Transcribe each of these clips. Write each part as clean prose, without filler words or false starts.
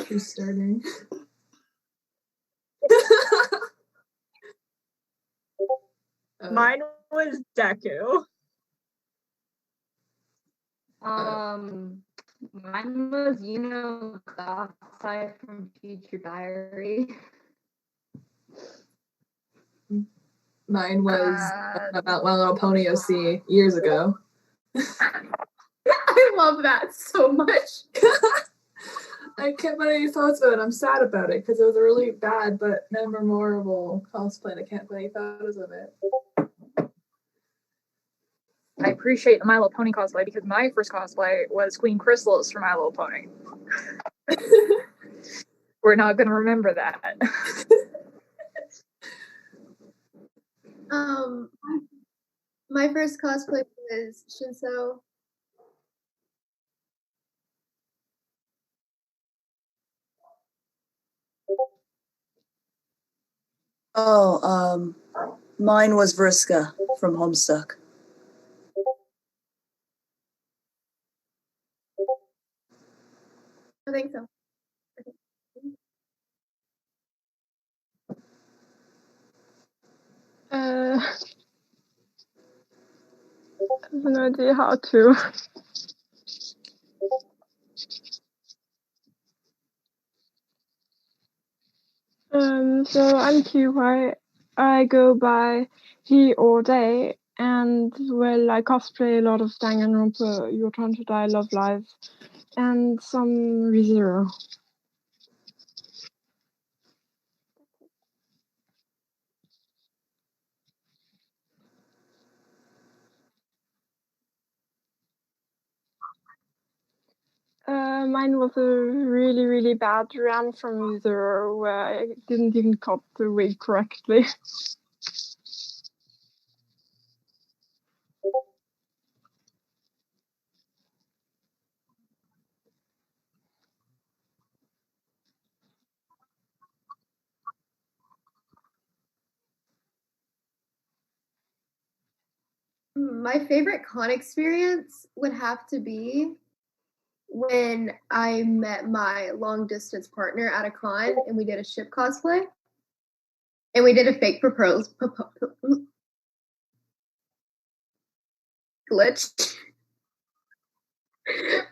Who's starting? Mine was Deku. Mine was Gothside from Future Diary. Mine was about My Little Pony OC years ago. I love that so much. I can't put any thoughts about it. I'm sad about it because it was a really bad but memorable cosplay, and I can't put any photos of it. I appreciate the My Little Pony cosplay because my first cosplay was Queen Chrysalis from My Little Pony. We're not going to remember that. My first cosplay was Shinso. Oh, mine was Vriska from Homestuck. I think so. I have no idea how to. So I'm QY. I go by he or they, and well, I cosplay a lot of Danganronpa, Your Turn to Die, Love Live, and some ReZero. Mine was a really, really bad run from ReZero where I didn't even cut the wig correctly. My favorite con experience would have to be when I met my long distance partner at a con and we did a ship cosplay. And we did a fake glitch.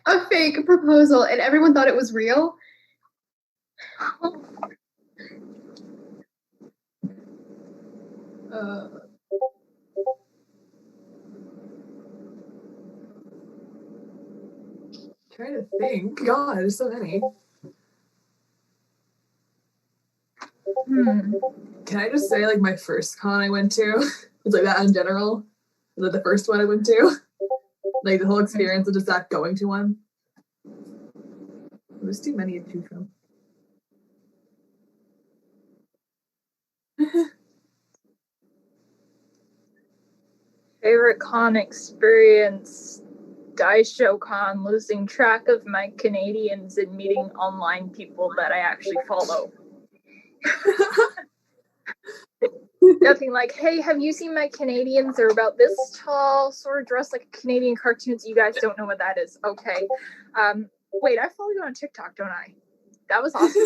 A fake proposal, and everyone thought it was real. Trying to think. God, there's so many. Can I just say, like, my first con I went to? It's like that in general. Was it the first one I went to? Like, the whole experience of just that going to one. There's too many to choose from. Favorite con experience? Daisho Con, losing track of my Canadians and meeting online people that I actually follow. Nothing like, hey, have you seen my Canadians? They're about this tall, sort of dressed like a Canadian cartoon, so you guys don't know what that is. Okay. Wait, I follow you on TikTok, don't I? That was awesome.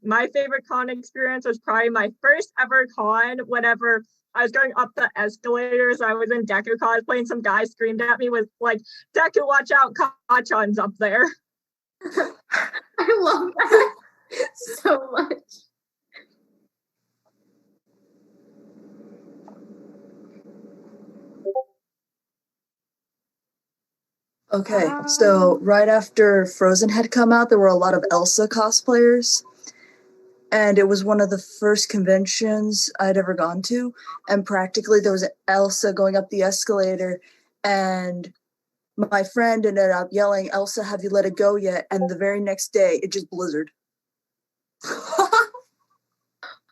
My favorite con experience was probably my first ever con whenever I was going up the escalators. I was in Deku cosplay and some guy screamed at me with like, Deku, watch out, Kachan's up there. I love that so much. Okay, so right after Frozen had come out, there were a lot of Elsa cosplayers. And it was one of the first conventions I'd ever gone to. And practically there was an Elsa going up the escalator. And my friend ended up yelling, Elsa, have you let it go yet? And the very next day, it just blizzard. Oh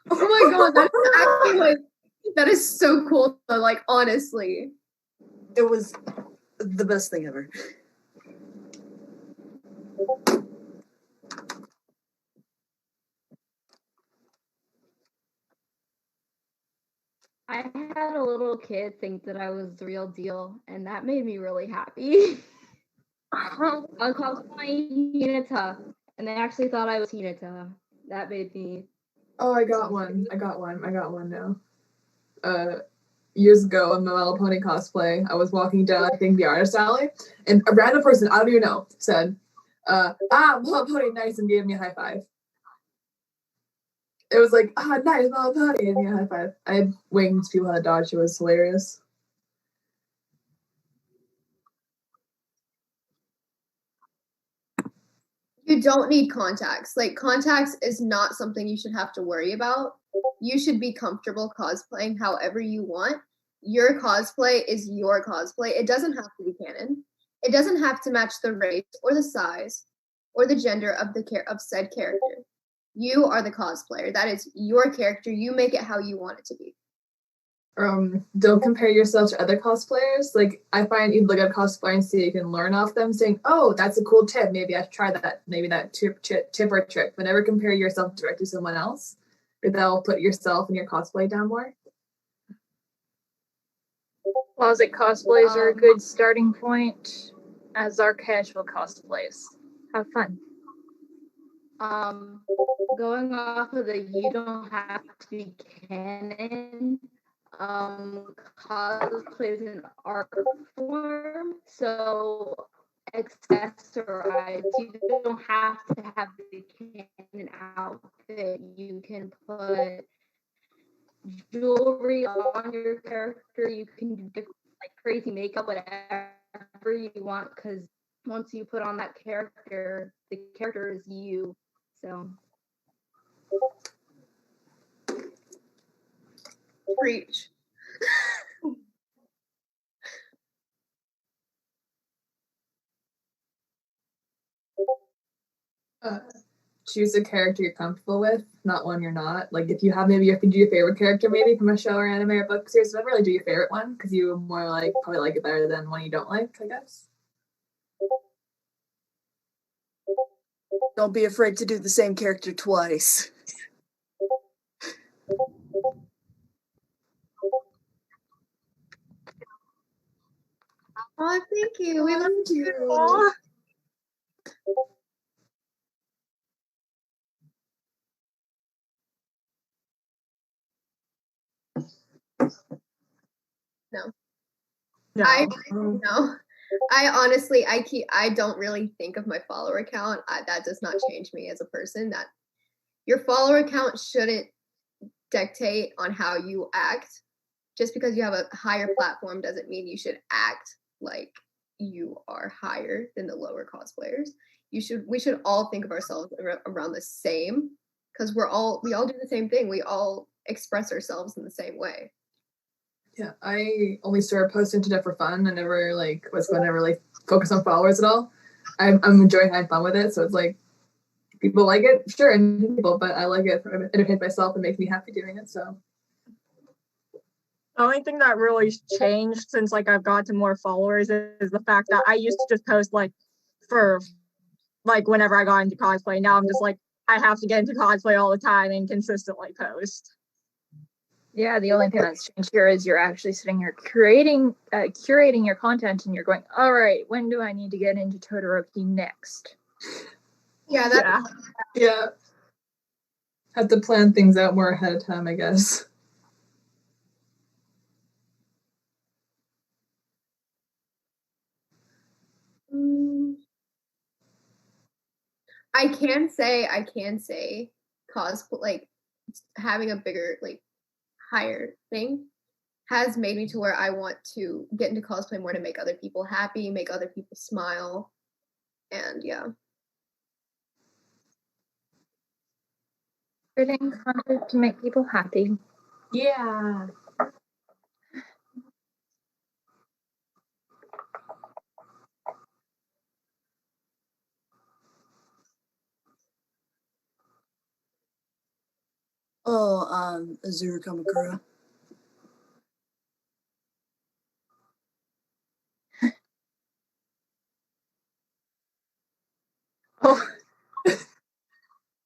my god, that's actually like, that is so cool, though, like, honestly. It was the best thing ever. little kid think that I was the real deal, and that made me really happy. I was cosplaying Hinata, and they actually thought I was Hinata. That made me. Oh, I got one now. Years ago on my My Little Pony cosplay, I was walking down, I think, the artist alley, and a random person, I don't even know, said, My Little Pony, nice, and gave me a high five. It was like, nice, My Little Pony, gave me a high five. I had wings, people had to dodge, it was hilarious. You don't need contacts. Like, contacts is not something you should have to worry about. You should be comfortable cosplaying however you want. Your cosplay is your cosplay. It doesn't have to be canon. It doesn't have to match the race or the size or the gender of said character. You are the cosplayer. That is your character. You make it how you want it to be. Don't compare yourself to other cosplayers. Like, I find you look at cosplay and see you can learn off them, saying, "Oh, that's a cool tip. Maybe I should try that. Maybe that tip or trick." But never compare yourself directly to someone else, or that'll put yourself and your cosplay down more. Closet cosplays are a good starting point, as are casual cosplays. Have fun. Going off of the you don't have to be canon. Cosplay is an art form, so accessorize. You don't have to have the canon outfit. You can put jewelry on your character. You can do like crazy makeup, whatever you want, because once you put on that character, the character is you. So Preach. Choose a character you're comfortable with, not one you're not. Like, if you do your favorite character maybe from a show or anime or book series, never really do your favorite one, because you more like probably like it better than one you don't like, I guess. Don't be afraid to do the same character twice. Oh, thank you. We love you. Aw. No. No. I honestly, I don't really think of my follower count. That does not change me as a person. That your follower count shouldn't dictate on how you act. Just because you have a higher platform doesn't mean you should act like you are higher than the lower cosplayers. We should all think of ourselves around the same, because we all do the same thing. We all express ourselves in the same way. Yeah, I only started posting to for fun. I never was going to really focus on followers at all. I'm enjoying having fun with it, so it's like people like it, sure, and people, but I like it. I entertain myself and makes me happy doing it. So the only thing that really changed since I've gotten more followers is the fact that I used to just post for whenever I got into cosplay. Now I'm just I have to get into cosplay all the time and consistently post. Yeah, the only thing that's changed here is you're actually sitting here curating your content, and you're going, all right, when do I need to get into Todoroki next? Yeah, yeah. Have to plan things out more ahead of time, I guess. I can say cosplay, having a bigger, higher thing has made me to where I want to get into cosplay more to make other people happy, make other people smile, and yeah. Creating content to make people happy. Yeah. Azura Kamakura. Oh.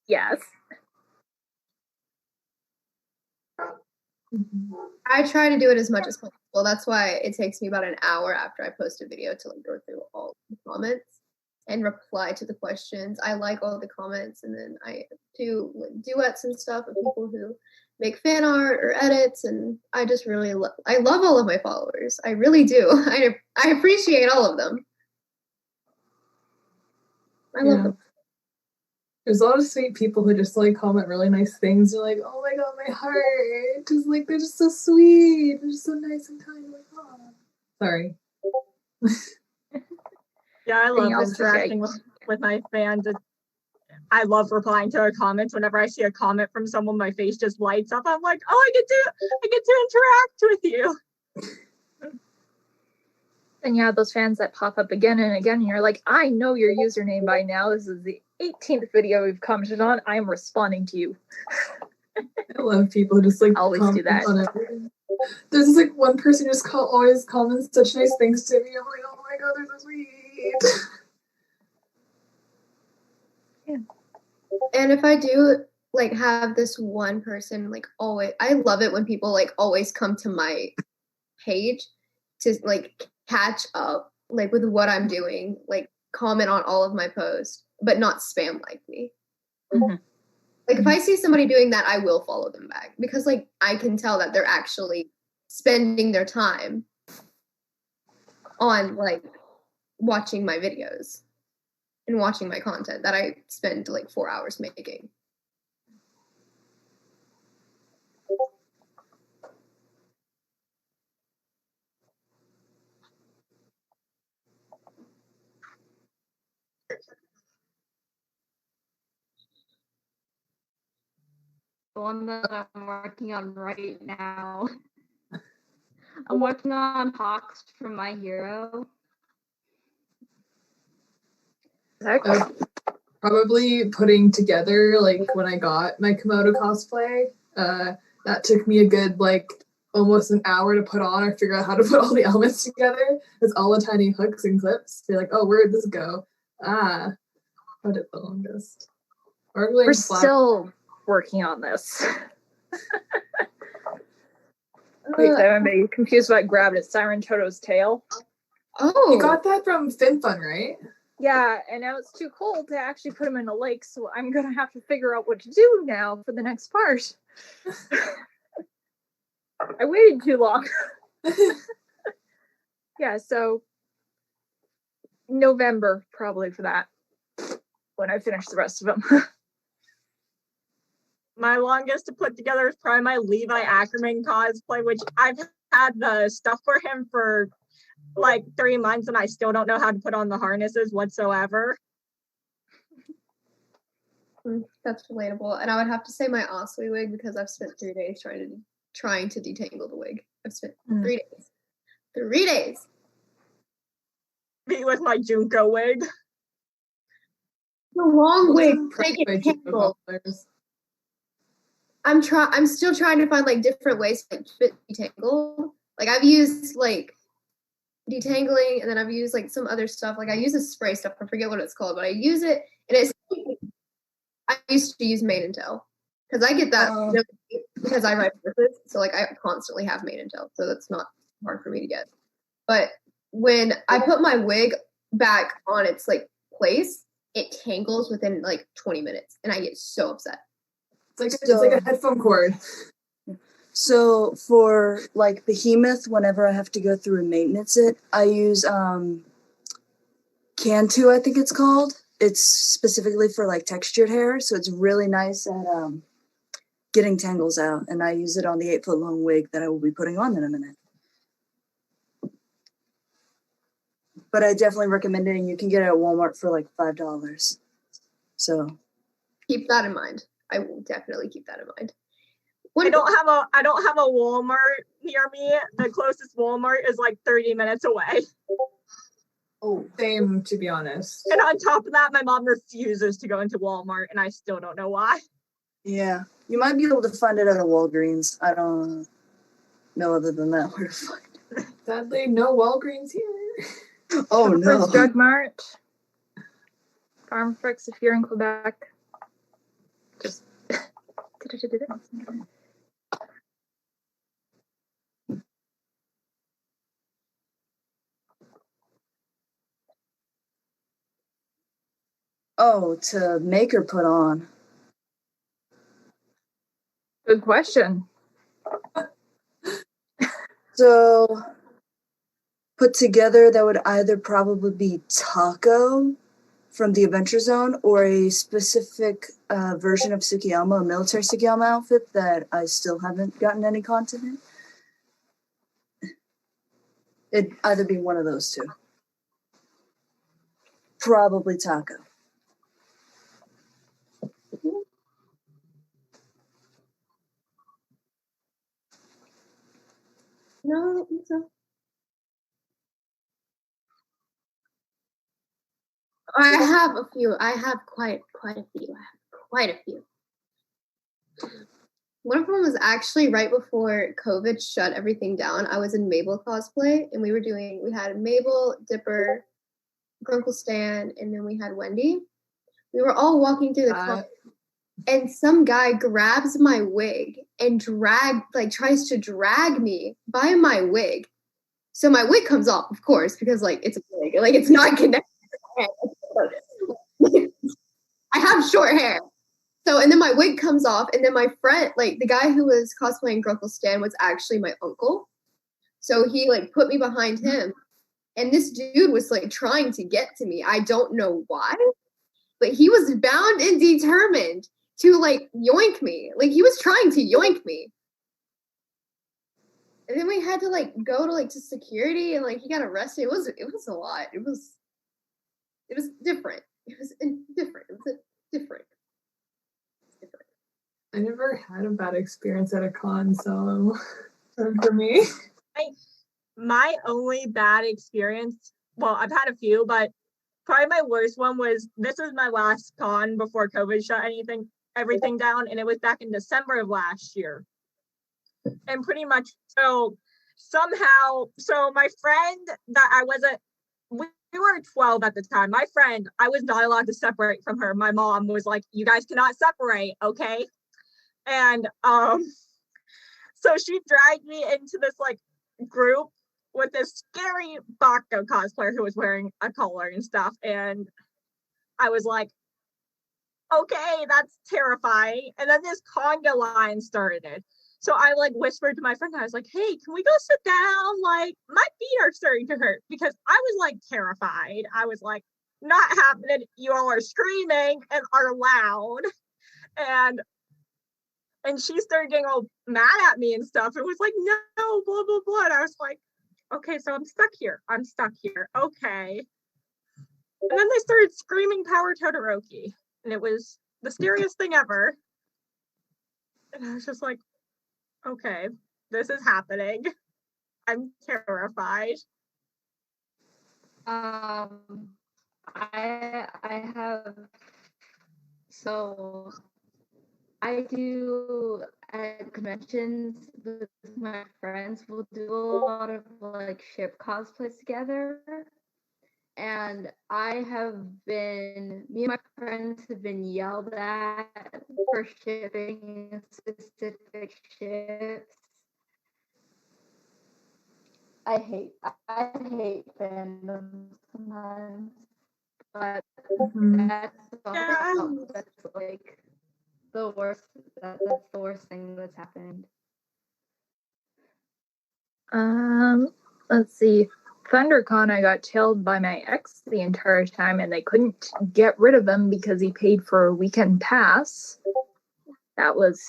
Yes. I try to do it as much as possible. That's why it takes me about an hour after I post a video to like go through all the comments and reply to the questions. I like all the comments, and then I do like, duets and stuff with people who make fan art or edits, and I just really I love all of my followers. I really do. I appreciate all of them. I love them. There's a lot of sweet people who just like comment really nice things. They're like, "Oh my god, my heart!" Just like they're just so sweet. They're just so nice and kind. Like, oh, sorry. Yeah, I love Anything else to say? interacting with my fans. I love replying to their comments. Whenever I see a comment from someone, my face just lights up. I'm like, oh, I get to interact with you. And you have those fans that pop up again and again, and you're like, I know your username by now. This is the 18th video we've commented on. I'm responding to you. I love people who just like Always do that. on everything. There's this like one person who just always comments such nice things to me. I'm like, oh my god, they're so sweet. And if I do like have this one person like always, I love it when people like always come to my page to like catch up like with what I'm doing, like comment on all of my posts, but not spam like me. Mhm. Like if I see somebody doing that, I will follow them back because like I can tell that they're actually spending their time on like watching my videos and watching my content that I spend like 4 hours making. The one that I'm working on right now. I'm working on Hawks from My Hero. Probably putting together like when I got my Komodo cosplay. That took me a good like almost an hour to put on or figure out how to put all the elements together. It's all the tiny hooks and clips. You're like, oh, where'd this go? Put it the longest. We're still working on this. Wait, I may be confused about grabbing it. Siren Toto's tail. Oh, you got that from FinFun, right? Yeah, and now it's too cold to actually put him in a lake, so I'm gonna have to figure out what to do now for the next part. I waited too long. Yeah, so November probably for that when I finish the rest of them. My longest to put together is probably my Levi Ackerman cosplay, which I've had the stuff for him for like 3 months and I still don't know how to put on the harnesses whatsoever. That's relatable. And I would have to say my Oswey wig because I've spent 3 days trying to detangle the wig. I've spent 3 days. 3 days. Me with my Junko wig. The long wig. Make it tangle. I'm still trying to find like different ways to fit detangle. Like I've used like detangling and then I've used like some other stuff. Like I use a spray stuff. I forget what it's called, but I use it and it's I used to use mane and tail because I get that because I write verses, so like I constantly have mane and tail, so that's not hard for me to get. But when I put my wig back on its like place, it tangles within like 20 minutes, and I get so upset. It's like a headphone cord. So for like Behemoth, whenever I have to go through and maintenance it, I use Cantu, I think it's called. It's specifically for like textured hair, so it's really nice at getting tangles out. And I use it on the 8-foot long wig that I will be putting on in a minute. But I definitely recommend it, and you can get it at Walmart for like $5. So keep that in mind. I will definitely keep that in mind. I don't have a Walmart near me. The closest Walmart is like 30 minutes away. Oh, same, to be honest. And on top of that, my mom refuses to go into Walmart, and I still don't know why. Yeah, you might be able to find it at a Walgreens. I don't know other than that where to find it. Sadly, no Walgreens here. Oh no. Drug Mart, Farm Fricks if you're in Quebec. Just Oh, to make or put on? Good question. So, put together, that would either probably be Taco from the Adventure Zone or a specific version of Tsukiyama, a military Tsukiyama outfit that I still haven't gotten any content in. It'd either be one of those two. Probably Taco. No, I don't think so. I have a few. I have quite a few. One of them was actually right before COVID shut everything down. I was in Mabel cosplay, and we had Mabel, Dipper, Grunkle Stan, and then we had Wendy. We were all walking through the con, and some guy grabs my wig and tries to drag me by my wig. So my wig comes off, of course, because it's a wig, it's not connected. I have short hair. So, and then my wig comes off, and then my friend, the guy who was cosplaying Grunkle Stan was actually my uncle. So he put me behind him, and this dude was trying to get to me. I don't know why, but he was bound and determined to yoink me. He was trying to yoink me. And then we had to go to security, and he got arrested. It was a lot. It was different. It was different. It was different. I never had a bad experience at a con, so for me. My only bad experience, well, I've had a few, but probably my worst one was, this was my last con before COVID shut everything down, and it was back in December of last year. And pretty much, so my friend that we were 12 at the time. My friend, I was not allowed to separate from her. My mom was like, you guys cannot separate, okay? And so she dragged me into this group with this scary Bako cosplayer who was wearing a collar and stuff. And I was like, okay, that's terrifying. And then this conga line started. So I whispered to my friend, I was like, hey, can we go sit down? My feet are starting to hurt, because I was terrified. I was like, not happening. You all are screaming and are loud. And she started getting all mad at me and stuff. It was like, no, blah, blah, blah. And I was like, okay, so I'm stuck here. Okay. And then they started screaming Power Todoroki. And it was the scariest thing ever. And I was just like, okay, this is happening. I'm terrified. I have, so I do at conventions with my friends, we'll do a lot of ship cosplays together. And me and my friends have been yelled at for shipping specific ships. I hate fandom sometimes, but that's the worst. That's the worst thing that's happened. Let's see. ThunderCon, I got tailed by my ex the entire time, and they couldn't get rid of him because he paid for a weekend pass. That was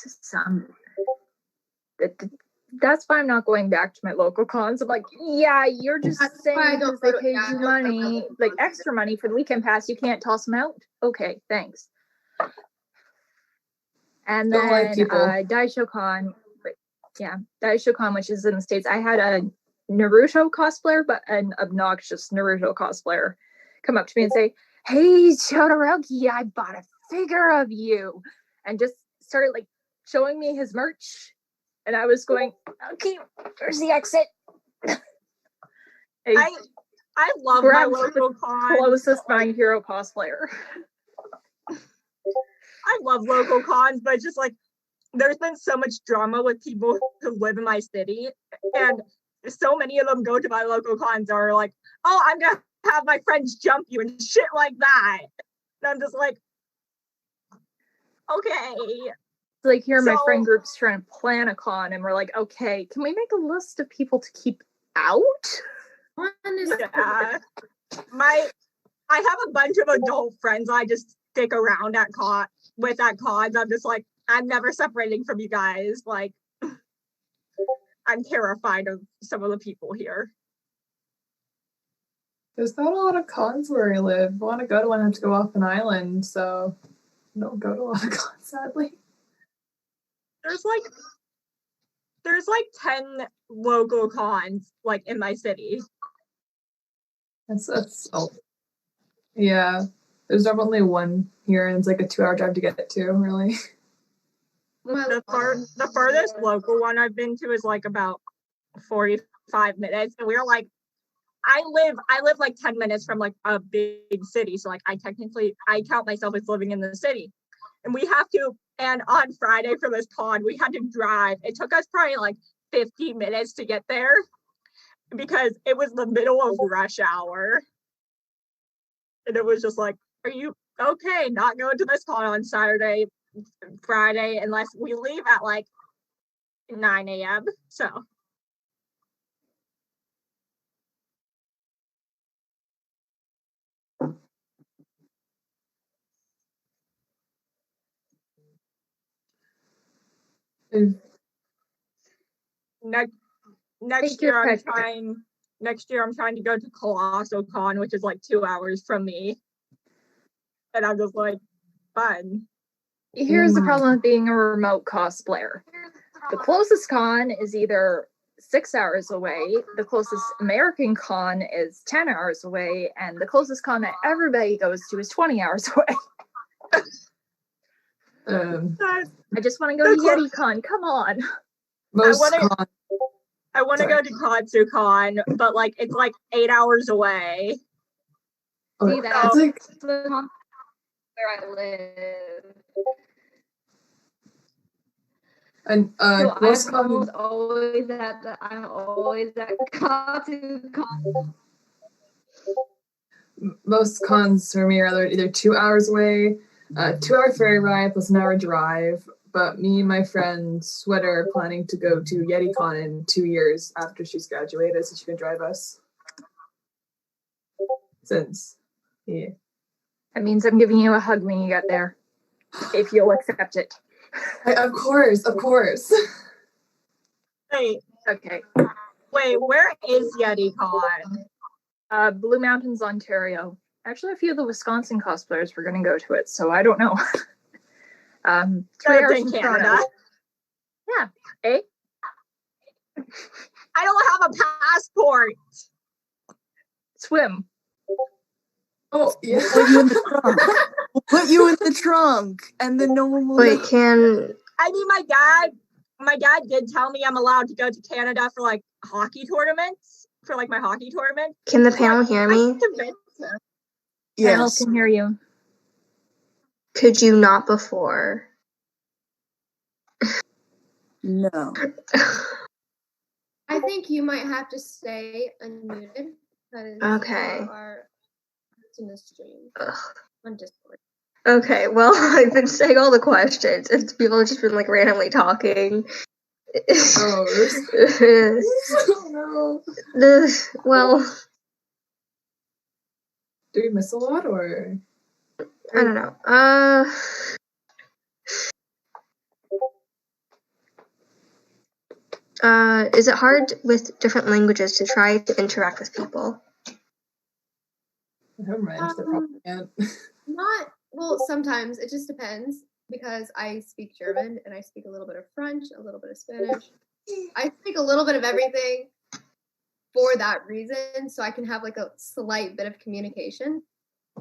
that's why I'm not going back to my local cons. I'm like, yeah, you're just saying because they paid you money, extra money for the weekend pass, you can't toss them out? Okay, thanks. And then DaishoCon, which is in the States, I had a Naruto cosplayer, but an obnoxious Naruto cosplayer, come up to me and say, hey, Todoroki, I bought a figure of you, and just started showing me his merch. And I was going, okay, where's the exit? I love my local con. Closest My Hero cosplayer. I love local cons, but it's just there's been so much drama with people who live in my city, and so many of them go to my local cons are like, oh, I'm gonna have my friends jump you and shit like that. And I'm just like, okay. It's like here my So- friend group's trying to plan a con and we're like, okay, can we make a list of people to keep out? Yeah. I have a bunch of adult friends I just stick around at cons. I'm just like, I'm never separating from you guys. Like, I'm terrified of some of the people here. There's not a lot of cons where I live. I want to go to one, I have to go off an island, so I don't go to a lot of cons, sadly. There's like 10 local cons like in my city. That's yeah. There's definitely one here, and it's like a 2-hour drive to get to. Really. The furthest local one I've been to is like about 45 minutes, and we were like, I live like 10 minutes from like a big city, so like I count myself as living in the city, and we have to. And on Friday for this con, we had to drive. It took us probably like 50 minutes to get there because it was the middle of rush hour, and it was just like, are you okay? Not going to this con on Friday, unless we leave at like 9 a.m. So. Next year I'm trying to go to Colossal Con, which is like 2 hours from me. And I'm just like, fun. Here's the problem with being a remote cosplayer. The closest con is either 6 hours away, the closest American con is 10 hours away, and the closest con that everybody goes to is 20 hours away. I just want to go to YetiCon, come on. I want to go to KatsuCon, but like it's like 8 hours away. See, that's like where I live. and So most I'm always at KatsuCon. Most cons for me are either 2 hours away, 2-hour ferry ride plus an hour drive. But me and my friend Sweater are planning to go to YetiCon in 2 years after she's graduated, so she can drive us. Yeah. That means I'm giving you a hug when you get there, if you'll accept it. Of course. Wait, Okay. where is YetiCon? Blue Mountains, Ontario. Actually, a few of the Wisconsin cosplayers were going to go to it, so I don't know. 2 hours in from Canada. Toronto. Yeah. Eh? I don't have a passport. Swim. Oh, yeah. We'll put you in the trunk, and then no one will. Wait, know. I mean, my dad did tell me I'm allowed to go to Canada for like hockey tournaments, for like my hockey tournament. can the panel hear me? Panel Yes. can hear you. Could you not before? No. I think you might have to stay unmuted. That is Okay. Our in the stream Ugh. on Discord. Okay, well, I've been saying all the questions, and people have just been like randomly talking. Oh no. Well, Do we miss a lot, or? I don't know. Is it hard with different languages to try to interact with people? I haven't run into the problem yet. Not well. Sometimes it just depends because I speak German and I speak a little bit of French, a little bit of Spanish. I speak a little bit of everything for that reason, so I can have like a slight bit of communication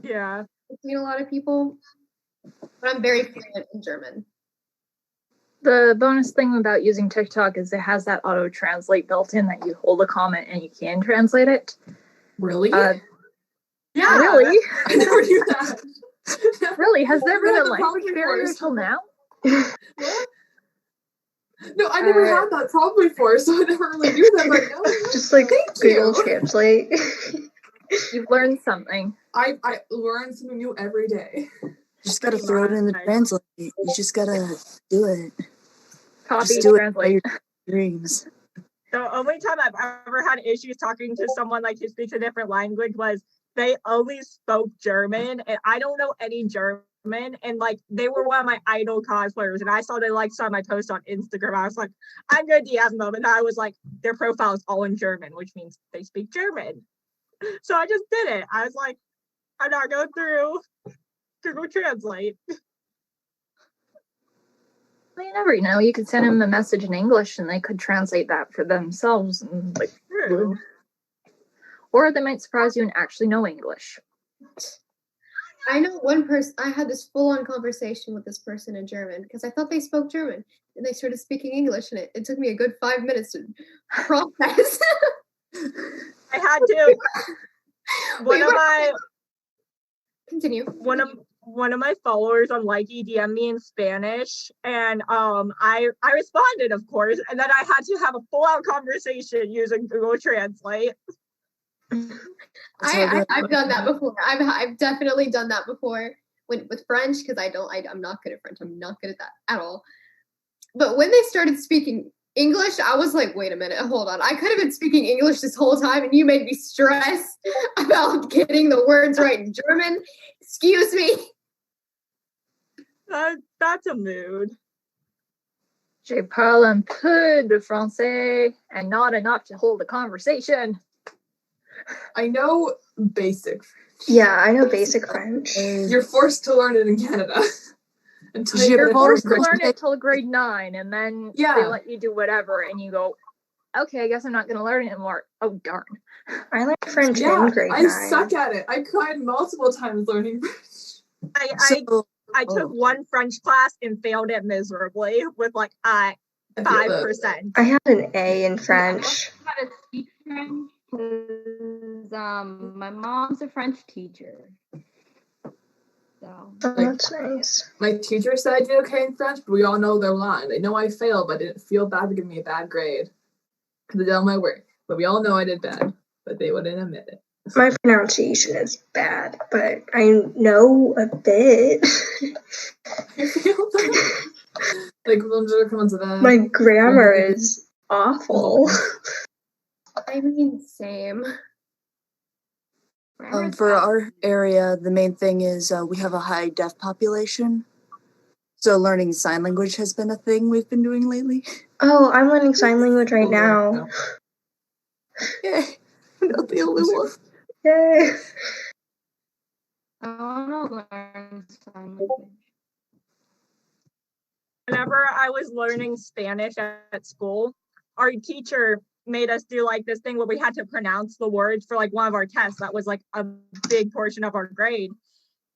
Yeah. between a lot of people. But I'm very fluent in German. The bonus thing about using TikTok is it has that auto translate built in that you hold a comment and you can translate it. Really? Yeah, Really? I never knew that. Really? Has there been Never a had the language problem barrier before. till now? What? No, I never had that problem before, so I never really knew that. But no, Just like thank Google you. Translate. You've learned something. I learn something new every day. Just gotta Pretty throw it in the much. translate. You just gotta do it. Copy, Just do it by translate. your dreams. The only time I've ever had issues talking to someone like who speaks a different language was they only spoke German, and I don't know any German. And like they were one of my idol cosplayers, and I saw they liked some of my posts on Instagram. I was like, I'm gonna DM them, and I was like, their profile is all in German, which means they speak German. So I just did it. I was like, I'm not going through Google Translate. Well, you never know. You could send them a message in English, and they could translate that for themselves, and like, True. or they might surprise you and actually know English. I know one person, I had this full-on conversation with this person in German because I thought they spoke German and they started speaking English and it took me a good 5 minutes to process. I had to. Continue. One of my followers on Likey DM'd me in Spanish, and I responded, of course, and then I had to have a full-out conversation using Google Translate. I've done that before. I've definitely done that before with French because I'm not good at French. I'm not good at that at all. But when they started speaking English, I was like, wait a minute, hold on. I could have been speaking English this whole time and you made me stressed about getting the words right in German. Excuse me. That's a mood. Je parle un peu de français and not enough to hold a conversation. I know basic French. Yeah, I know basic French. You're forced to learn it in Canada. Until Je You're parle forced to learn français. it till grade 9, and then Yeah. they let you do whatever, and you go, okay, I guess I'm not going to learn it anymore. Oh, darn. I learned French Yeah, in grade I 9. suck at it. I cried multiple times learning French. I took one French class and failed it miserably with like I feel 5%. I had an A in French. I had to speak French because my mom's a French teacher. So Oh, that's nice. My teacher said I did okay in French, but we all know they're lying. They know I failed, but I didn't feel bad for giving me a bad grade. Because I did all my work. But we all know I did bad. But they wouldn't admit it. My pronunciation is bad, but I know a bit. I feel bad. Like, My grammar is awful. I mean, same. For our area, the main thing is we have a high deaf population. So learning sign language has been a thing we've been doing lately. Oh, I'm learning sign language right now. Yay. I'm not the only one. Yay. I want to learn sign language. Whenever I was learning Spanish at school, our teacher made us do like this thing where we had to pronounce the words for like one of our tests. That was like a big portion of our grade.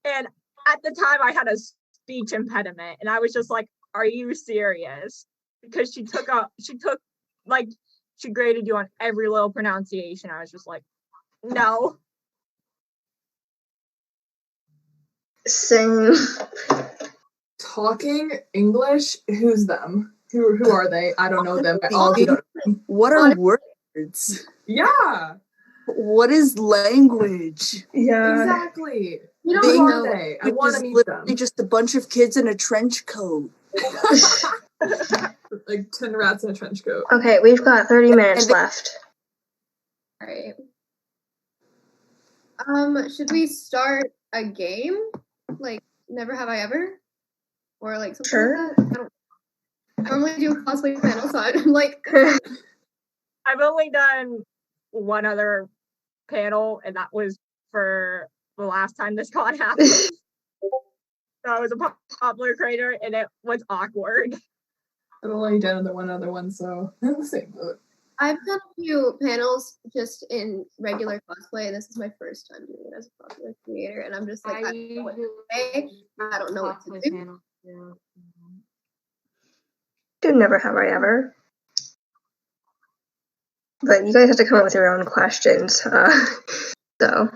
And at the time I had a speech impediment and I was just like, are you serious? Because she graded you on every little pronunciation. I was just like, no. Same. Talking English? Who's them? Who are they? I don't know them at all. What are words? Yeah. What is language? Yeah. Exactly. You Who don't are know. they? I want to meet literally them. just a bunch of kids in a trench coat. Like 10 rats in a trench coat. Okay, we've got 30 minutes And they- left. All right. Should we start a game? Like Never Have I Ever? Or like something Sure. like that? I don't normally do a cosplay panel, so I'm like I've only done one other panel, and that was for the last time this con happened. So I was a popular creator, and it was awkward. I've only done one other one, so I'm the same boat. I've done a few panels just in regular cosplay. This is my first time doing it as a cosplay creator, and I'm just like, I don't know what to say. I don't know what to do. Panel, yeah. Do Never Have I Ever. But you guys have to come up with your own questions. So,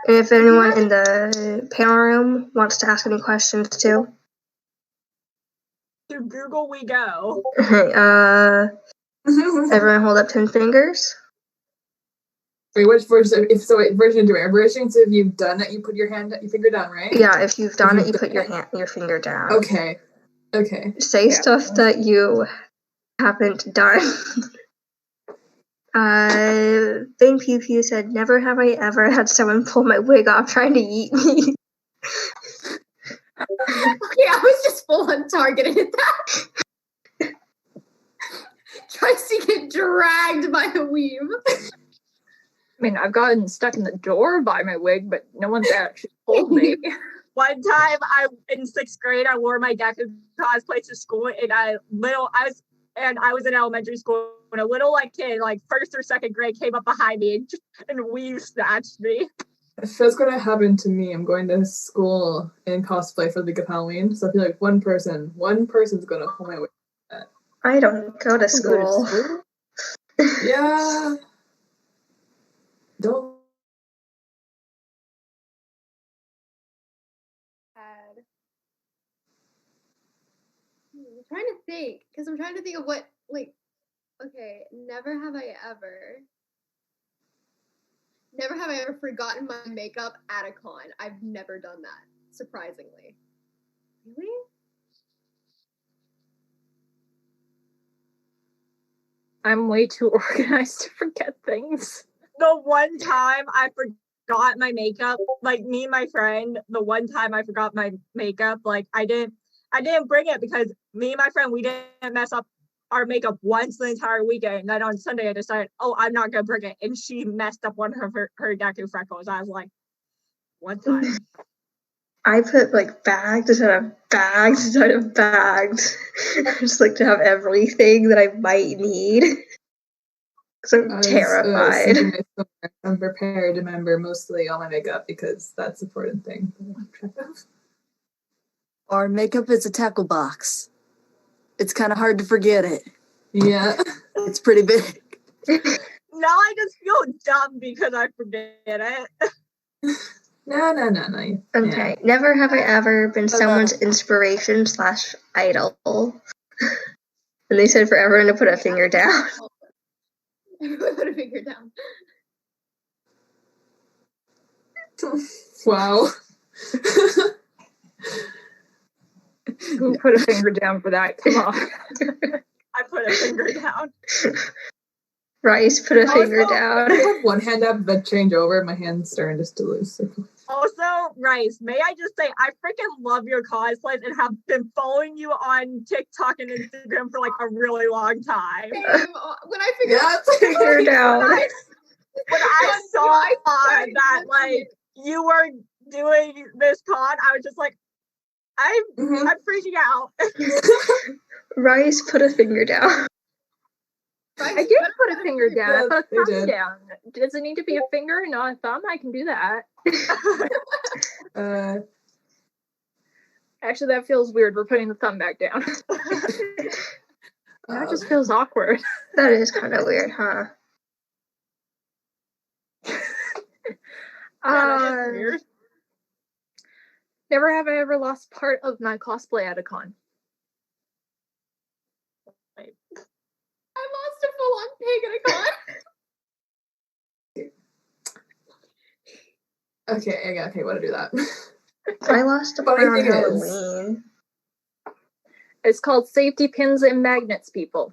if anyone in the panel room wants to ask any questions too. To Google we go. Everyone hold up 10 fingers. Wait, which version? Version do I? Version, so if you've done it, you put your finger down, right? Yeah, if you've done it, you put your finger down. Okay. Say stuff that you haven't done. Bing Pew Pew said, "Never have I ever had someone pull my wig off trying to eat me." Okay, I was just full on targeted at that. Tries to get dragged by a weave. I mean, I've gotten stuck in the door by my wig, but no one's actually pulled me. One time, in 6th grade, I wore my Deku cosplay to school, and I was in elementary school, and a little kid, 1st or 2nd grade, came up behind me and weave snatched me. If that's going to happen to me, I'm going to school in cosplay for the League of Halloween. So I feel like one person's going to pull my wig. I don't go to school. Yeah. Don't. I'm trying to think, because I'm trying to think of what, okay, never have I ever forgotten my makeup at a con. I've never done that, surprisingly. Really? I'm way too organized to forget things. The one time I forgot my makeup, me and my friend, the one time I forgot my makeup, I didn't bring it because me and my friend, we didn't mess up our makeup once the entire weekend. And then on Sunday I decided, I'm not gonna bring it, and she messed up one of her Deku freckles. I was like, one time. I put bags instead of bags instead of bags. I just like to have everything that I might need. Because I'm terrified. I'm prepared to remember mostly all my makeup because that's the important thing. Our makeup is a tackle box. It's kind of hard to forget it. Yeah. It's pretty big. Now I just feel dumb because I forget it. No. Okay, never have I ever been someone's inspiration / idol. And they said for everyone to put a finger down. Everyone put a finger down. Wow. Who put a finger down for that? Come on. I put a finger down. Rice put a finger down. I have one hand up, but change over. My hand's starting just to lose. Also, Rice, may I just say, I freaking love your cosplays and have been following you on TikTok and Instagram for a really long time. When I figured out finger down. When I saw that you were doing this con, I was just like, I'm freaking out. Rice put a finger down. I did put a finger down. I put a thumb down. Does it need to be a finger, not a thumb? I can do that. Actually, that feels weird. We're putting the thumb back down. That just feels awkward. That is kind of weird, huh? That is weird. Never have I ever lost part of my cosplay at a con. I lost a full-on pig at a con. Okay, I gotta want to do that. I lost a part on Halloween. It's called safety pins and magnets, people.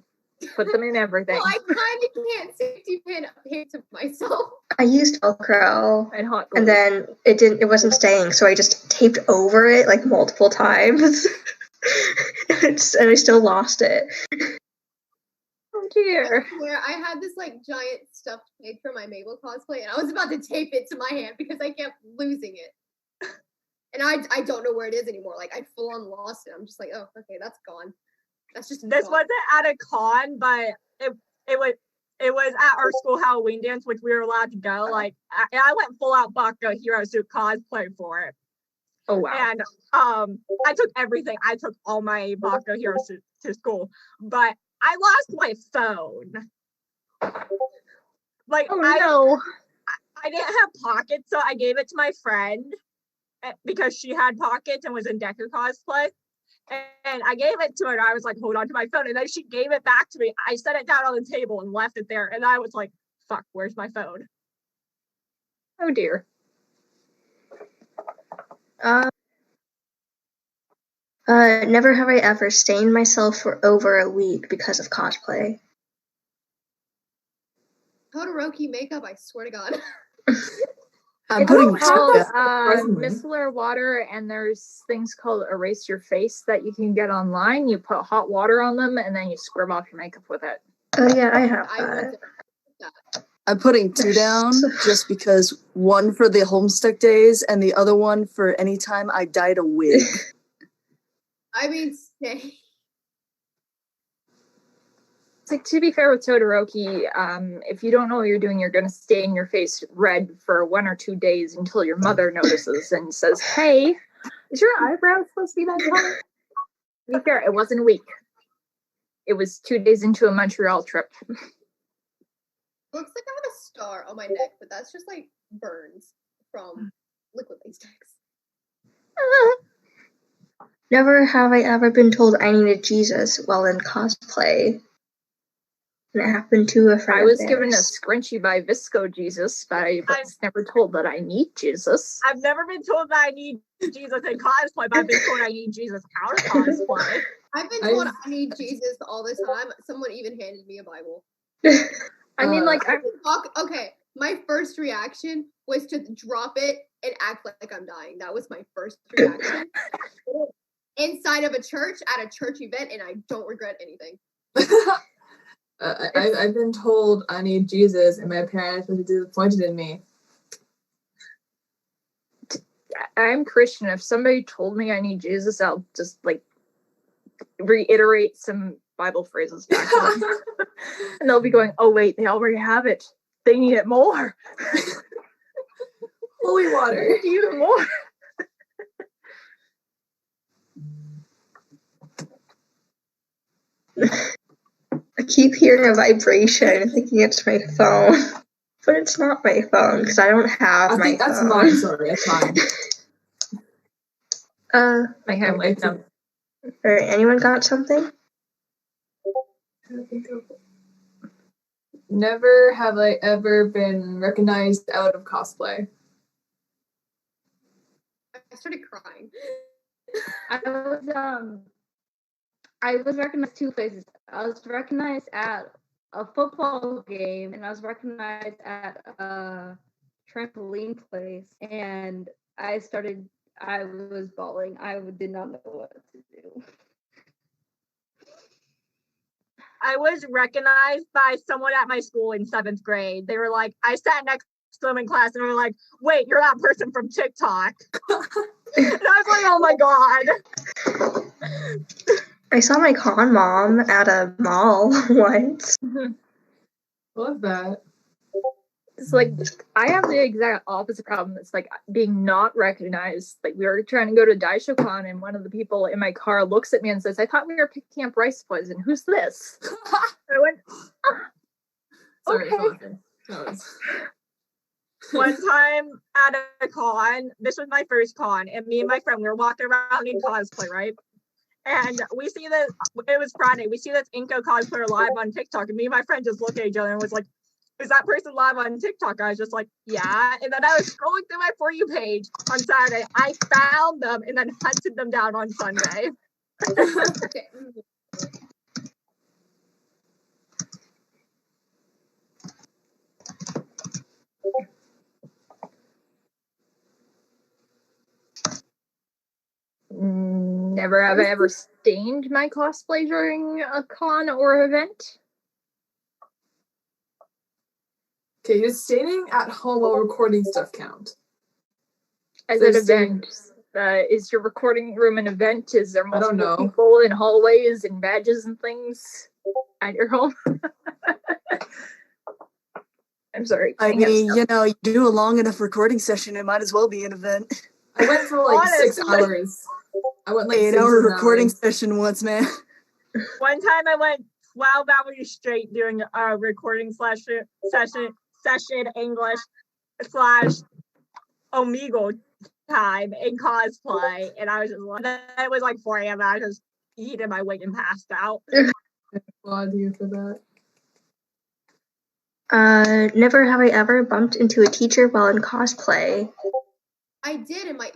Put them in everything. Well, I kind of can't safety pin a pig to myself. I used Velcro, and hot glue. And then it wasn't staying, so I just taped over it multiple times. And I still lost it. Oh dear. Where I had this giant stuffed pig for my Mabel cosplay, and I was about to tape it to my hand because I kept losing it. And I don't know where it is anymore. I full on lost it. I'm just like, oh, okay, that's gone. That's just this gone. wasn't at a con, but it was at our school Halloween dance, which we were allowed to go. I went full out Bakugo Hero Suit cosplay for it. Oh wow. And I took everything. I took all my Bakugo Hero Suit to school, but I lost my phone. No. I didn't have pockets, so I gave it to my friend because she had pockets and was in Deku cosplay. And I gave it to her, and I was like, hold on to my phone. And then she gave it back to me. I set it down on the table and left it there. And I was like, fuck, where's my phone? Oh dear. Never have I ever stained myself for over a week because of cosplay. Todoroki makeup, I swear to God. I'm It's putting called surprisingly. micellar water, and there's things called erase your face that you can get online. You put hot water on them, and then you scrub off your makeup with it. Oh yeah, I have I that. went to I'm putting 2 down just because one for the Homestuck days and the other one for any time I dyed a wig. I mean, stay. It's like, to be fair with Todoroki, if you don't know what you're doing, you're going to stain your face red for 1 or 2 days until your mother notices and says, "Hey, is your eyebrow supposed to be that color?" To be fair, it wasn't a week. It was 2 days into a Montreal trip. Looks like I have a star on my neck, but that's just like burns from liquid latex. Never have I ever been told I needed Jesus while in cosplay. And it happened to a friend I was of given a theirs. scrunchie by Visco Jesus, but I was never told that I need Jesus. I've never been told that I need Jesus in cosplay, but I've been told I need Jesus out of cosplay. I've been told I need Jesus all the time. Someone even handed me a Bible. I mean, like, Okay, my first reaction was to drop it and act like I'm dying. That was my first reaction. Inside of a church at a church event, and I don't regret anything. I've been told I need Jesus, and my parents were disappointed in me. I'm Christian. If somebody told me I need Jesus, I'll just like reiterate some Bible phrases back to them. And they'll be going, "Oh wait, they already have it. They need it more. Holy water. Even more." I keep hearing a vibration and thinking it's my phone. But it's not my phone because I don't have I my think that's phone. mine. Sorry, that's mine. My hand went numb. Alright, anyone got something? Never have I ever been recognized out of cosplay. I started crying. I was recognized 2 places. I was recognized at a football game, and I was recognized at a trampoline place. And I was bawling. I did not know what to do. I was recognized by someone at my school in 7th grade. They were like, I sat next to them in class and they were like, "Wait, you're that person from TikTok." And I was like, "Oh my God." I saw my con mom at a mall once. Love that. It's like, I have the exact opposite problem. It's like being not recognized. Like, we were trying to go to DaishoCon, and one of the people in my car looks at me and says, "I thought we were picking up rice poison. Who's this?" I went, Sorry, okay. One time at a con, this was my first con, and me and my friend, we were walking around in cosplay, right? And we see that, it was Friday, we see this Inko cosplayer live on TikTok, and me and my friend just looked at each other and was like, "Is that person live on TikTok?" I was just like, "Yeah." And then I was scrolling through my For You page on Saturday. I found them and then hunted them down on Sunday. Okay. Never have I ever stained my cosplay during a con or event. Okay, you're staying at home while recording stuff count. As So an staying- event, is your recording room an event? Is there I don't multiple know. people in hallways and badges and things at your home? I'm sorry. I my hand's mean, you know, you do a long enough recording session, it might as well be an event. I went for like 6 Honestly. hours. I went like 8-hour 6 recording hours. session once, man. One time I went 12 hours straight doing a recording session English / Omegle time in cosplay, and I was just it was like 4 a.m. I was just eating my weight and passed out. Applaud you for that. Never have I ever bumped into a teacher while in cosplay. I did, and my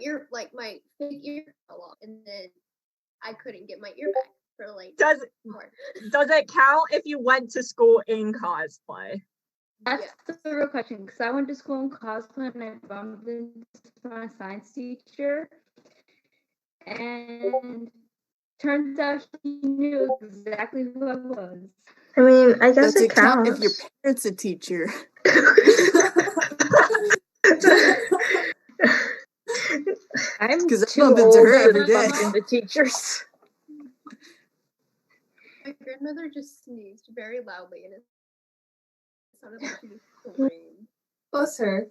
fake ear fell off, and then I couldn't get my ear back for like. Does it count if you went to school in cosplay? That's the real question, because I went to school in cosplay and I bumped into my science teacher, and turns out he knew exactly who I was. I mean, I guess Does it it count counts. if your parents a teacher? I'm 'Cause I too bump into old her to every day. bump into teachers. My grandmother just sneezed very loudly, and it sounded like she was screaming. Bless her.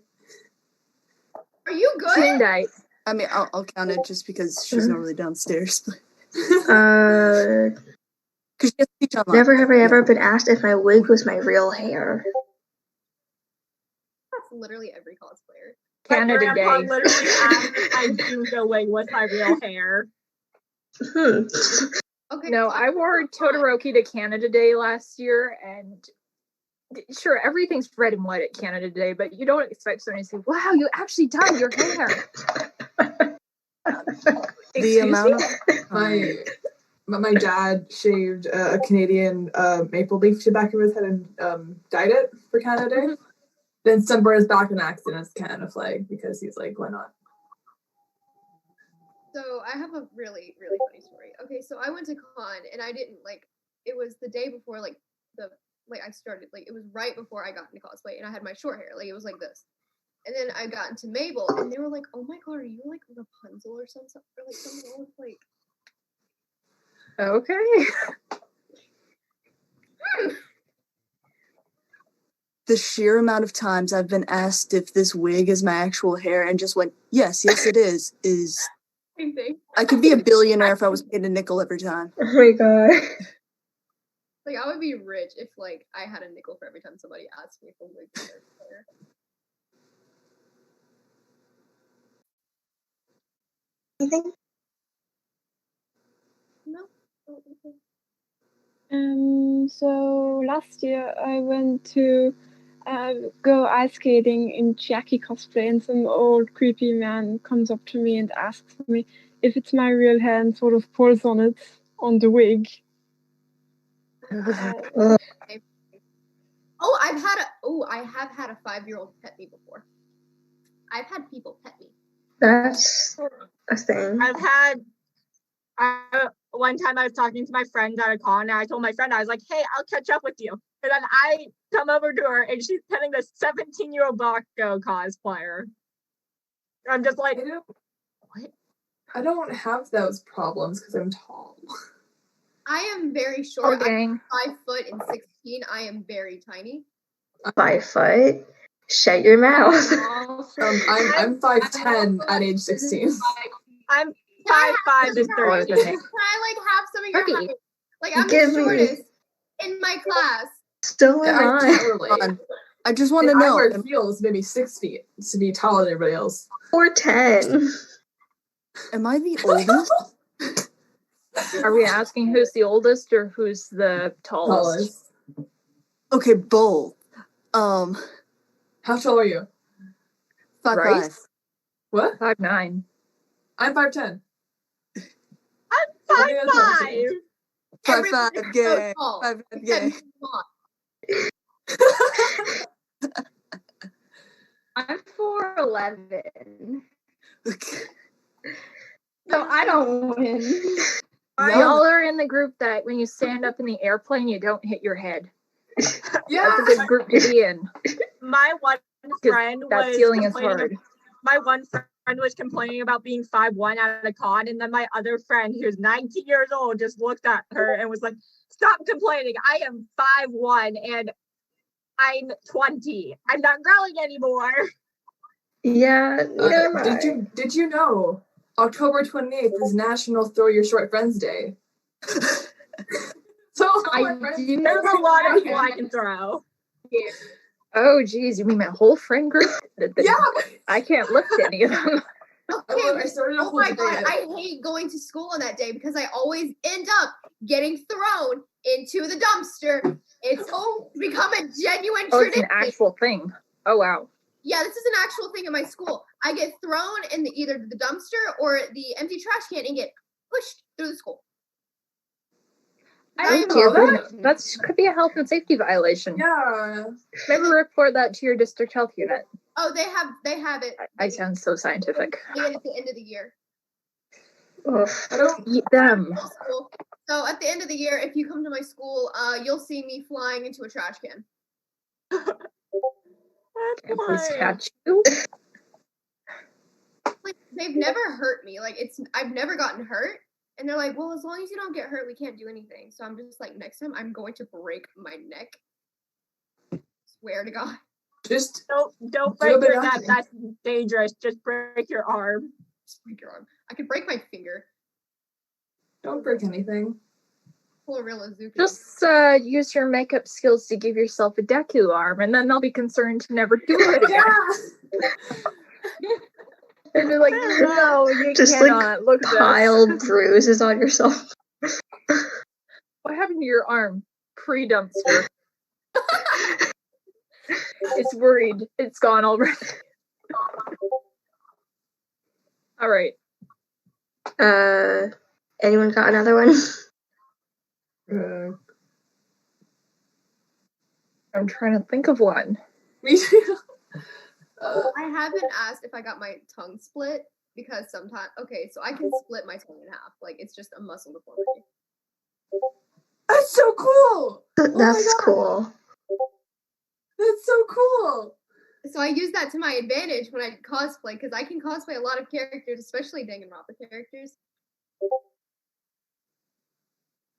Are you good? Tonight. I mean, I'll count it just because she's normally downstairs. Uh, Because she has to teach online. never have I ever been asked if my wig was my real hair. That's literally every cosplayer. My Canada grandpa Day. literally asked if I do the wig with my real hair. Okay. No, I wore Todoroki to Canada Day last year, and sure, everything's red and white at Canada Day, but you don't expect someone to say, "Wow, you actually dyed your hair." The Excuse amount me? of My dad shaved a Canadian maple leaf to the back of his head and dyed it for Canada Day. Then sunburned his back in accident as Canada flag because he's like, why not? So I have a really, really funny story. Okay, so I went to con and I didn't it was the day before I started, it was right before I got into cosplay, and I had my short hair, it was like this. And then I got into Mabel and they were like, "Oh my god, are you like Rapunzel or something?" Or like something else Okay. the sheer amount of times I've been asked if this wig is my actual hair and just went, yes, it is same thing. I could be a billionaire if I was paid a nickel every time. Oh my god. I would be rich if I had a nickel for every time somebody asked me if a wig was their hair. Anything? No. So last year I went to go ice skating in Chiaki cosplay, and some old creepy man comes up to me and asks me if it's my real hair and sort of pulls on it on the wig. I have had a 5-year-old pet me before. I've had people pet me. That's a thing. One time I was talking to my friend at a con, and I told my friend, I was like, "Hey, I'll catch up with you." And then I come over to her, and she's petting this 17-year-old Bakugo cosplayer. I'm just like, what? I don't have those problems because I'm tall. I am very short. Okay. I'm 5 foot and 16. I am very tiny. 5 foot. Shut your mouth. I'm 5'10" at age 16. I'm 5'5" and Can I 30. have some of your Cookie. height? I'm Give the me- shortest in my class. So am I. Totally. I just want to I know. wear heels maybe 6 feet to be taller than everybody else. Or 10. Am I the oldest? Are we asking who's the oldest or who's the tallest? Okay, both. How tall are you? 5'5". Right? What? 5'9". I'm 5'10". I'm 5'5". 5'5", gay. tall. 5'5", gay. I'm 4'11", Okay. so I don't win. Y'all are in the group that when you stand up in the airplane, you don't hit your head. Yeah. That's a good group to be in. My one friend That was ceiling is complaining hard. my one friend was complaining about being 5'1" at a con, and then my other friend, who's 19 years old, just looked at her and was like, "Stop complaining. I am 5'1" and I'm 20. I'm not growing anymore." Yeah, never mind. Did you know October 28th is National Throw Your Short Friends Day? So There's a lot of people I can throw. Oh, geez, you mean my whole friend group? Yeah. I can't lift any of them. I started a Oh whole my debate. god, I hate going to school on that day because I always end up getting thrown into the dumpster It's become a genuine Oh, it's tradition. an actual thing. Oh, wow. Yeah, this is an actual thing in my school. I get thrown in either the dumpster or the empty trash can and get pushed through the school. Oh, dear goodness. That could be a health and safety violation. Yeah. Maybe report that to your district health unit. Oh, they have it. I sound so scientific. They get it at the end of the year. Oof. I don't. Eat them. So at the end of the year, if you come to my school, you'll see me flying into a trash can. And please catch you. Like, they've never hurt me. Like I've never gotten hurt. And they're like, well, as long as you don't get hurt, we can't do anything. So I'm just like, next time I'm going to break my neck. Swear to God. Just don't break your neck. That's dangerous. Just break your arm. Just break your arm. I could break my finger. don't break anything. Pull a real Azuki. Just use your makeup skills to give yourself a Deku arm, and then they'll be concerned to never do it again. They'll be like, no, you Just cannot. Look at pile this. bruises on yourself. What happened to your arm? Pre-dumpster. It's worried. It's gone already. All right. Anyone got another one? I'm trying to think of one. Me too. I haven't asked if I got my tongue split because sometimes, okay, so I can split my tongue in half. Like, it's just a muscle deformity. That's so cool. That's God. cool. That's so cool. So I use that to my advantage when I cosplay because I can cosplay a lot of characters, especially Danganronpa characters.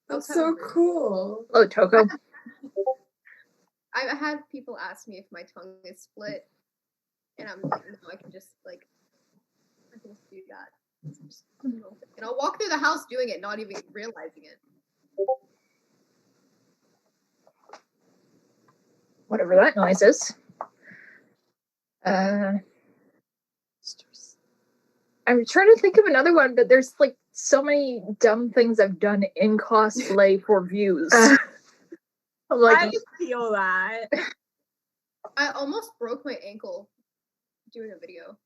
That's so cool. Oh, Toko. I've had people ask me if my tongue is split, and I'm like, no, I can just do that. And I'll walk through the house doing it, not even realizing it. Whatever that noise is. I'm trying to think of another one, but there's like so many dumb things I've done in cosplay for views. I'm like, I feel that. I almost broke my ankle doing a video.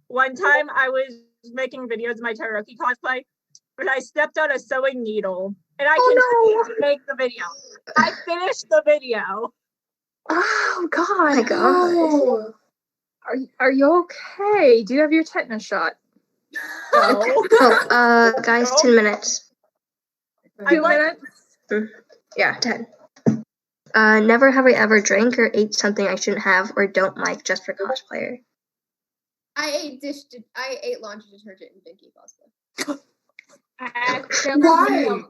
One time I was making videos of my Todoroki cosplay, but I stepped on a sewing needle and I continued to make the video. I finished the video. oh God. Oh my God. Oh. Are you okay? Do you have your tetanus shot? No. Oh, guys, 10 minutes. 2 minutes? Yeah, 10. Never have I ever drank or ate something I shouldn't have or don't like just for cosplayer. I ate laundry detergent in Dinky cosplay. Why?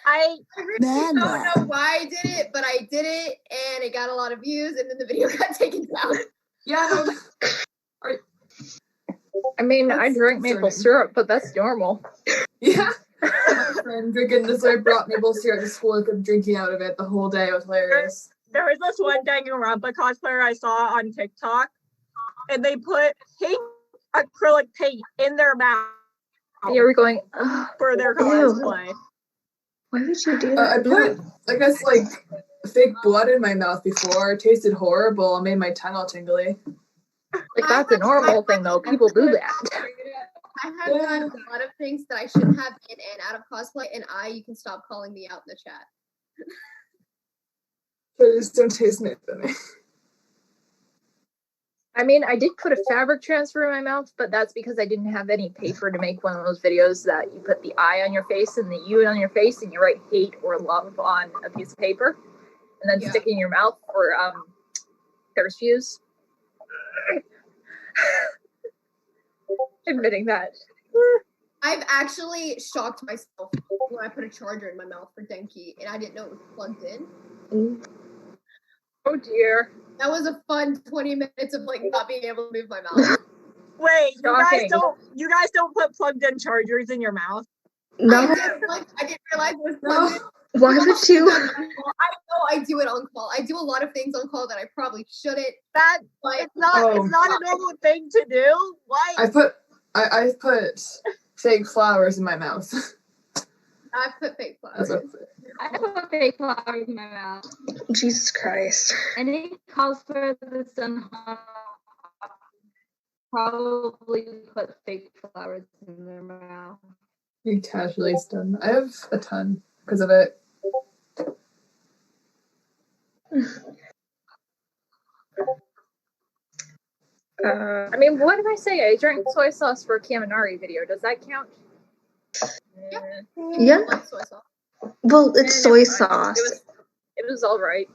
I really Man, don't know why I did it, but I did it, and it got a lot of views, and then the video got taken down. Yeah, no. I mean, I That's drank maple concerning. syrup, but that's normal. Yeah. My friend drinking this, I brought maple syrup to school and kept drinking out of it the whole day. It was hilarious. there was this one Danganronpa cosplayer I saw on TikTok, and they put pink acrylic paint in their mouth And you were going, ugh. for their cosplay. Why would you do I that? put, I guess, like, fake blood in my mouth before. It tasted horrible. It made my tongue all tingly. Like, that's a normal thing, though. People do that. I have done a lot of things that I shouldn't have in and out of cosplay, and you can stop calling me out in the chat. But it just don't taste nice to me. I mean, I did put a fabric transfer in my mouth, but that's because I didn't have any paper to make one of those videos that you put the I on your face and the U on your face and you write hate or love on a piece of paper and then stick it in your mouth for thirst views. Admitting that. I've actually shocked myself when I put a charger in my mouth for Denki, and I didn't know it was plugged in. Oh dear. That was a fun 20 minutes of like not being able to move my mouth. Wait, Shocking. you guys don't put plugged-in chargers in your mouth? No. I didn't realize it was plugged in. Why would you? I know I do it on call. I do a lot of things on call that I probably shouldn't. It's not a normal thing to do. Why? I put fake flowers in my mouth. I put fake That's flowers. I put fake flowers in my mouth. Jesus Christ. Any cosplayer that's done Hana probably put fake flowers in their mouth. You casually stun. I have a ton because of it. I mean, what did I say? I drank soy sauce for a Kaminari video. Does that count? Yeah. Like soy sauce. Well, it's Eh, never soy mind. sauce. It was all right.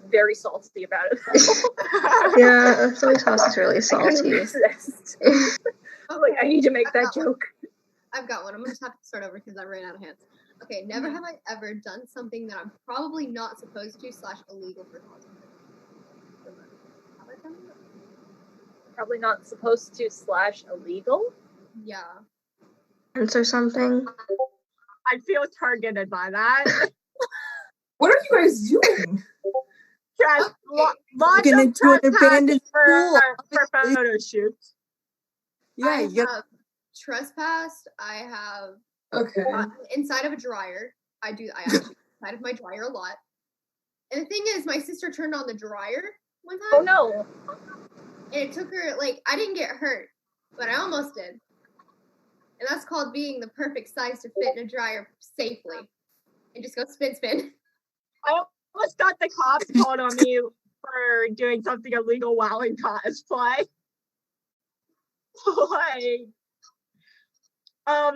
Very salty about it. Yeah, soy sauce is really I couldn't salty. resist. I was like, I need to make that joke. I've got one. I'm gonna just have to start over because I ran out of hands. Okay, never have I ever done something that I'm probably not supposed to / illegal for cosplay. Have I done that? Probably not supposed to / illegal. Yeah. Answer something. I feel targeted by that. What are you guys doing? Yes, lots Looking of into an abandoned trespassing school, for photo shoots. Yeah, I you got have trespassed. I have Okay. inside of a dryer. I actually inside of my dryer a lot. And the thing is, my sister turned on the dryer one time. Oh no! And it took her, like, I didn't get hurt, but I almost did. And that's called being the perfect size to fit in a dryer safely. And just go spin, spin. I almost got the cops called on me for doing something illegal while in cosplay. Like,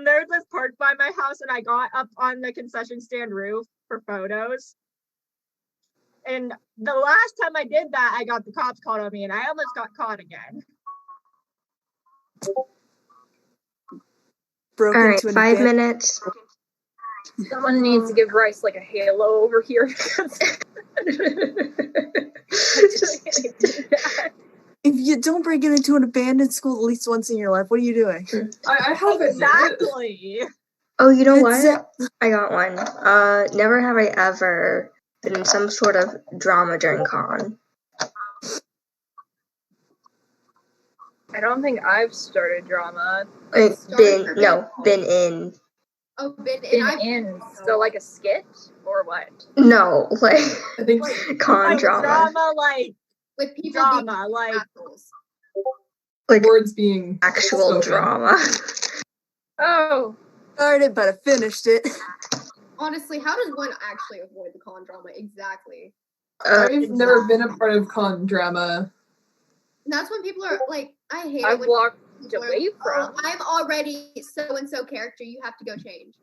there's this park by my house, and I got up on the concession stand roof for photos. And the last time I did that, I got the cops called on me, and I almost got caught again. broke All right, into an 5 abandoned minutes. Someone needs to give Rice like a halo over here. If you don't break it into an abandoned school at least once in your life, what are you doing? I haven't. Exactly. Oh, you know what? Exactly. I got one. Never have I ever been in some sort of drama during con. I don't think I've started drama. Like, been in. Oh, been In, so like a skit or what? No, like I think con Like drama. drama, like with people drama, being like assholes. Like words being actual spoken. drama. Oh, Started, but I finished it. Honestly, how does one actually avoid the con drama? Exactly. I've never been a part of con drama. And that's when people are like, I hate it I've when walked people are away like, from. oh, I'm already so and so character. You have to go change.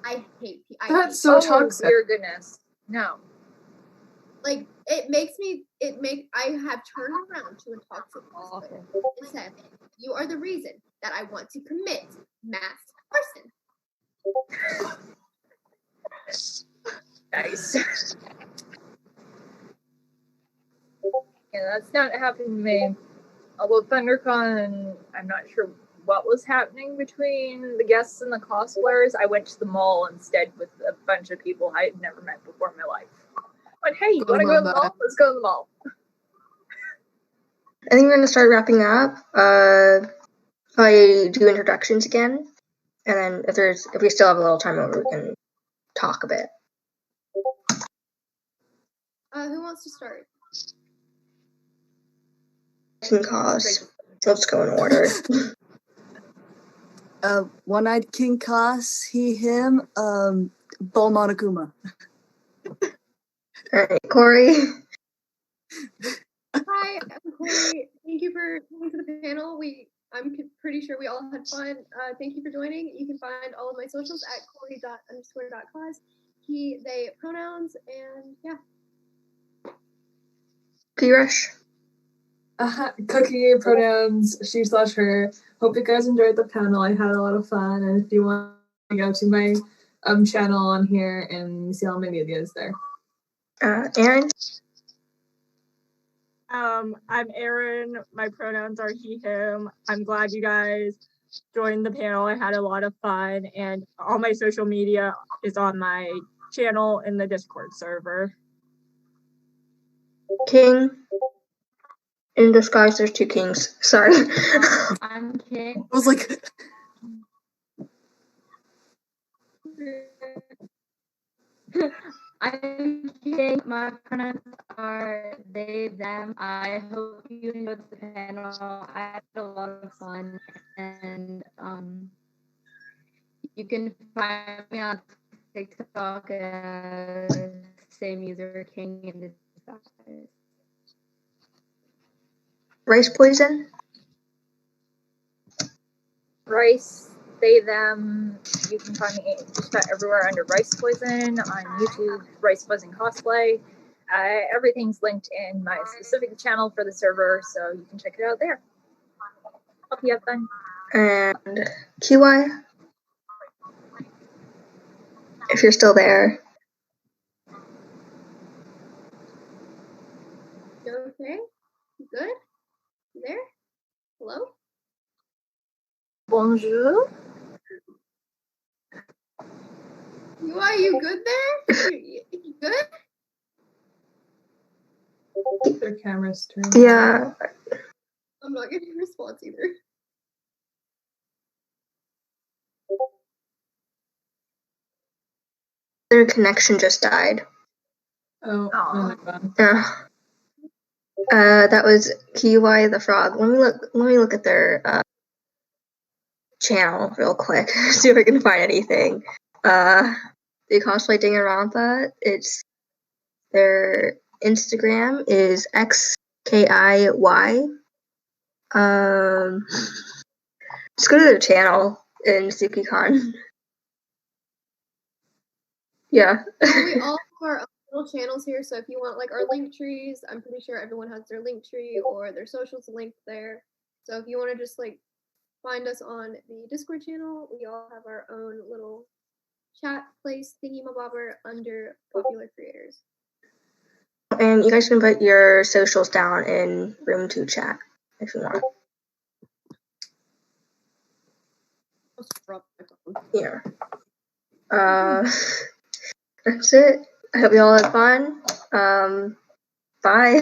I hate. That's so Oh toxic. dear goodness, no. Like it makes me. I have turned around to a toxic cosplayer and said, "You are the reason that I want to commit mass arson." Nice. Yeah, that's not happened to me. Although ThunderCon, I'm not sure what was happening between the guests and the cosplayers. I went to the mall instead with a bunch of people I had never met before in my life. But hey, you want to go to the mall? Let's go to the mall. I think we're gonna start wrapping up. I do introductions again, and then if we still have a little time over, we can talk a bit. Who wants to start? King Cos. Let's go in order. One-Eyed King Cos, he, him, Bul Monokuma. Alright, Corey. Hi, I'm Corey. Thank you for coming to the panel. I'm pretty sure we all had fun. Thank you for joining. You can find all of my socials at corey._.cause. He, they pronouns, and yeah. P-Rush. Cookie pronouns she/her. Hope you guys enjoyed the panel. I had a lot of fun, and if you want to go to my channel on here and see all my medias there. Aaron. I'm Aaron. My pronouns are he, him. I'm glad you guys joined the panel. I had a lot of fun, and all my social media is on my channel in the Discord server. King. In disguise, there's two kings. Sorry. I'm King. I was like, I'm kidding. My pronouns are they, them. I hope you enjoyed the panel. I had a lot of fun, and you can find me on TikTok as same user King in the disguise. Rice poison? Rice, they, them. You can find me just about everywhere under Rice Poison on YouTube, Rice Poison Cosplay. Everything's linked in my specific channel for the server, so you can check it out there. Hope you have fun. And QI? If you're still there. You okay? You good? You there? Hello? Bonjour. You good there? You good? Their cameras turned. Yeah. I'm not getting a response either. Their connection just died. Oh my god. That was QI the Frog. Let me look at their channel real quick. See if I can find anything. They cosplay Danganronpa. It's their Instagram is XKIY. Just go to their channel in SukiCon. Yeah. We all have our own little channels here, so if you want like our link trees, I'm pretty sure everyone has their link tree or their socials linked there. So if you want to just like find us on the Discord channel, we all have our own little chat place thingy-mabobber under popular creators. And you guys can put your socials down in room 2 chat if you want. Yeah. That's it. I hope you all had fun. Bye.